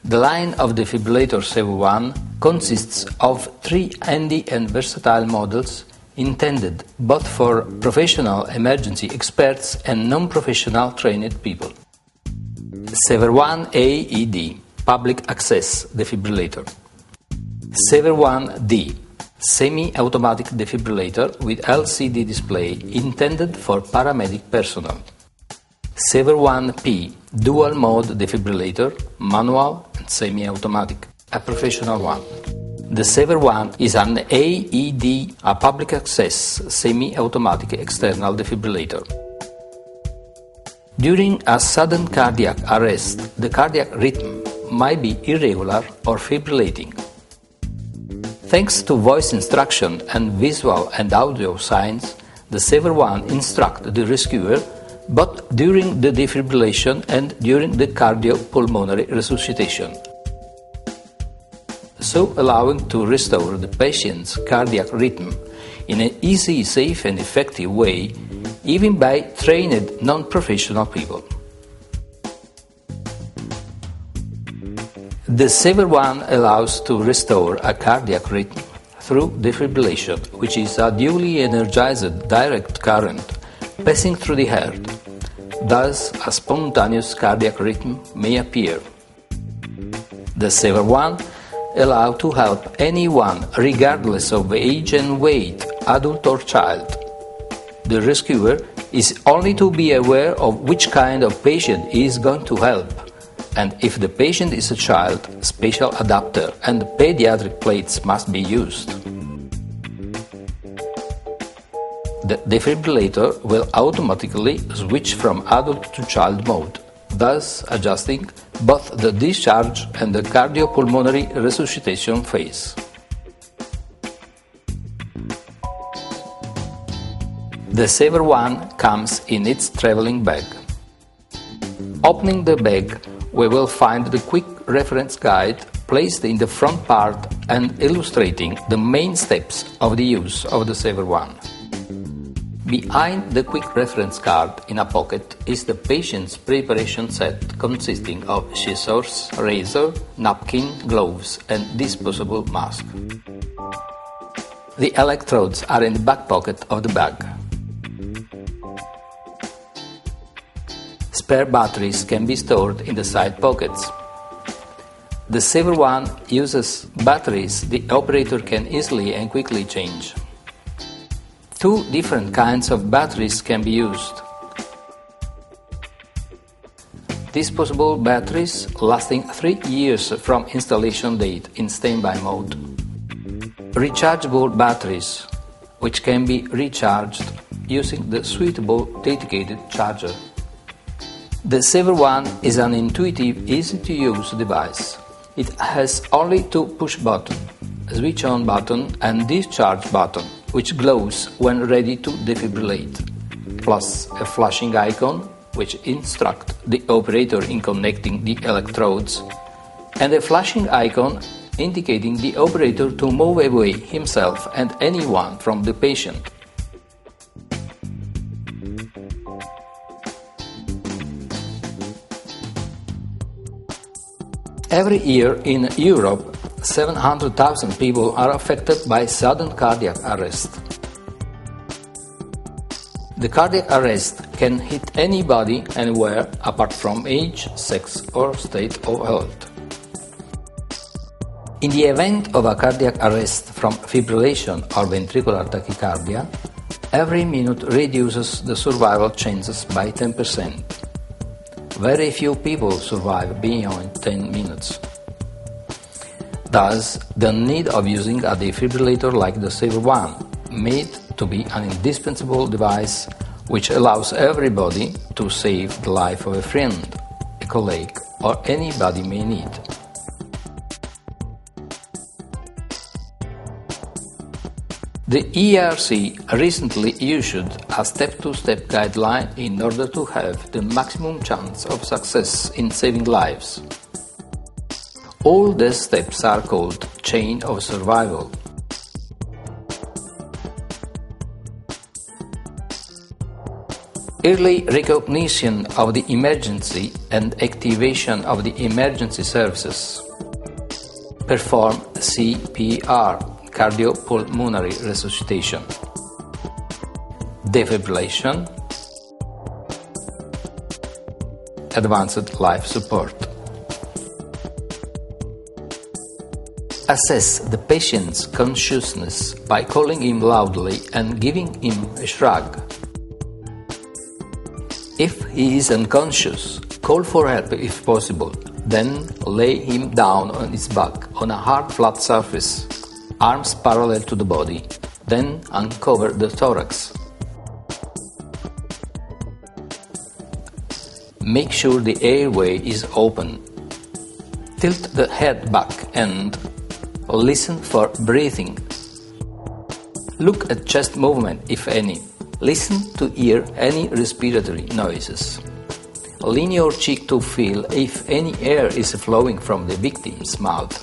The line of defibrillator Saver One consists of 3 handy and versatile models intended both for professional emergency experts and non-professional trained people. Saver One AED, Public Access Defibrillator. Saver One D, Semi-automatic defibrillator with LCD display intended for paramedic personnel. Saver One P, Dual Mode Defibrillator, manual and semi-automatic, a professional one. The Saver One is an AED, a public access semi-automatic external defibrillator. During a sudden cardiac arrest, the cardiac rhythm might be irregular or fibrillating. Thanks to voice instruction and visual and audio signs, the Saver One instructs the rescuer both during the defibrillation and during the cardiopulmonary resuscitation, so allowing to restore the patient's cardiac rhythm in an easy, safe and effective way, even by trained non-professional people. The Saver One allows to restore a cardiac rhythm through defibrillation, which is a duly energized direct current passing through the heart. Thus, a spontaneous cardiac rhythm may appear. The Saver One allows to help anyone regardless of age and weight, adult or child. The rescuer is only to be aware of which kind of patient he is going to help, and if the patient is a child, special adapter and pediatric plates must be used. The defibrillator will automatically switch from adult to child mode, thus adjusting both the discharge and the cardiopulmonary resuscitation phase. The Saver One comes in its traveling bag. Opening the bag, we will find the quick reference guide placed in the front part and illustrating the main steps of the use of the Saver One. Behind the quick reference card in a pocket is the patient's preparation set consisting of scissors, razor, napkin, gloves and disposable mask. The electrodes are in the back pocket of the bag. Spare batteries can be stored in the side pockets. The Saver One uses batteries the operator can easily and quickly change. 2 different kinds of batteries can be used. Disposable batteries lasting 3 years from installation date in standby mode. Rechargeable batteries, which can be recharged using the suitable dedicated charger. The Saver One is an intuitive, easy-to-use device. It has only 2 push buttons, a switch-on button and discharge button, which glows when ready to defibrillate, plus a flashing icon which instructs the operator in connecting the electrodes, and a flashing icon indicating the operator to move away himself and anyone from the patient. Every year in Europe, 700,000 people are affected by sudden cardiac arrest. The cardiac arrest can hit anybody, anywhere, apart from age, sex or state of health. In the event of a cardiac arrest from fibrillation or ventricular tachycardia, every minute reduces the survival chances by 10%. Very few people survive beyond 10 minutes. Thus, the need of using a defibrillator like the Saver One, made to be an indispensable device which allows everybody to save the life of a friend, a colleague, or anybody may need. The ERC recently issued a step-to-step guideline in order to have the maximum chance of success in saving lives. All these steps are called chain of survival. Early recognition of the emergency and activation of the emergency services. Perform CPR, cardiopulmonary resuscitation. Defibrillation. Advanced life support. Assess the patient's consciousness by calling him loudly and giving him a shrug. If he is unconscious, call for help if possible. Then lay him down on his back on a hard flat surface, arms parallel to the body. Then uncover the thorax. Make sure the airway is open. Tilt the head back and listen for breathing. Look at chest movement, if any. Listen to hear any respiratory noises. Lean your cheek to feel if any air is flowing from the victim's mouth.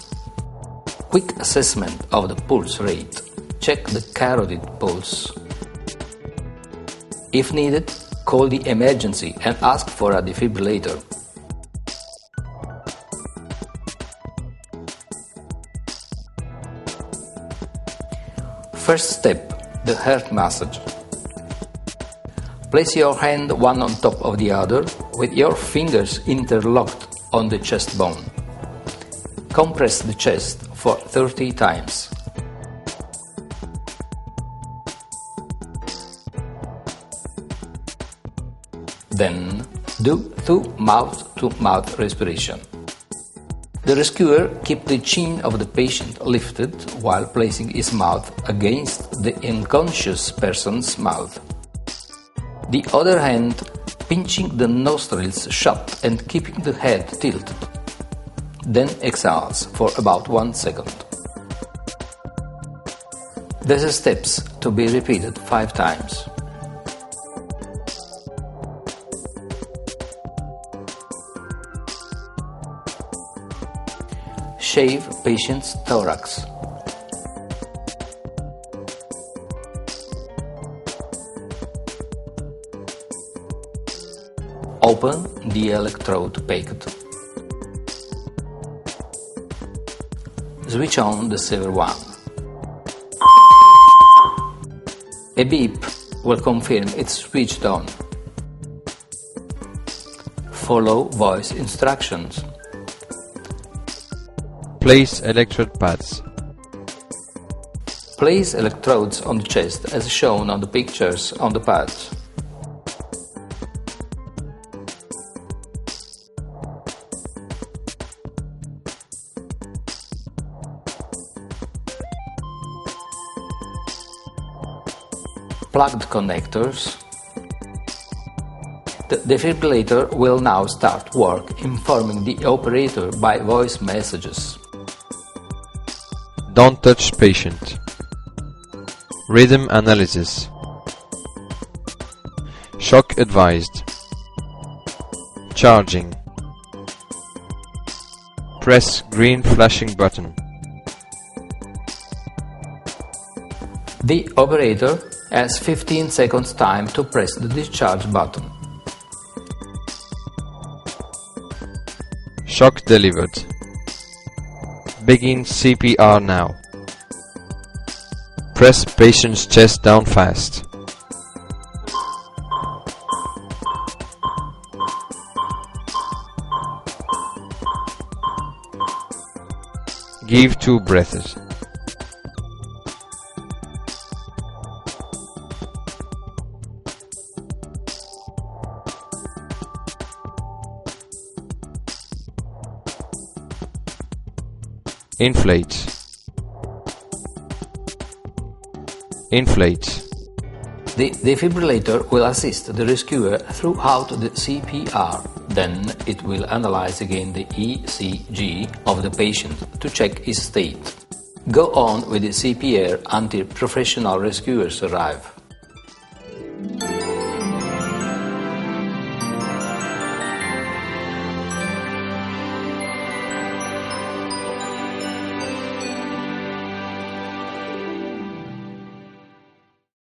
Quick assessment of the pulse rate. Check the carotid pulse. If needed, call the emergency and ask for a defibrillator. First step, the heart massage. Place your hand one on top of the other with your fingers interlocked on the chest bone. Compress the chest for 30 times. Then do 2 mouth-to-mouth respiration. The rescuer keeps the chin of the patient lifted while placing his mouth against the unconscious person's mouth. The other hand pinching the nostrils shut and keeping the head tilted. Then exhales for about 1 second. These steps to be repeated 5 times. Shave patient's thorax. Open the electrode packet. Switch on the Saver One. A beep will confirm it's switched on. Follow voice instructions. Place electrode pads. Place electrodes on the chest as shown on the pictures on the pads. Plugged connectors. The defibrillator will now start work, informing the operator by voice messages. Don't touch patient. Rhythm analysis. Shock advised. Charging. Press green flashing button. The operator has 15 seconds time to press the discharge button. Shock delivered. Begin CPR now. Press patient's chest down fast. Give 2 breaths. Inflate. Inflate. The defibrillator will assist the rescuer throughout the CPR. Then it will analyze again the ECG of the patient to check his state. Go on with the CPR until professional rescuers arrive.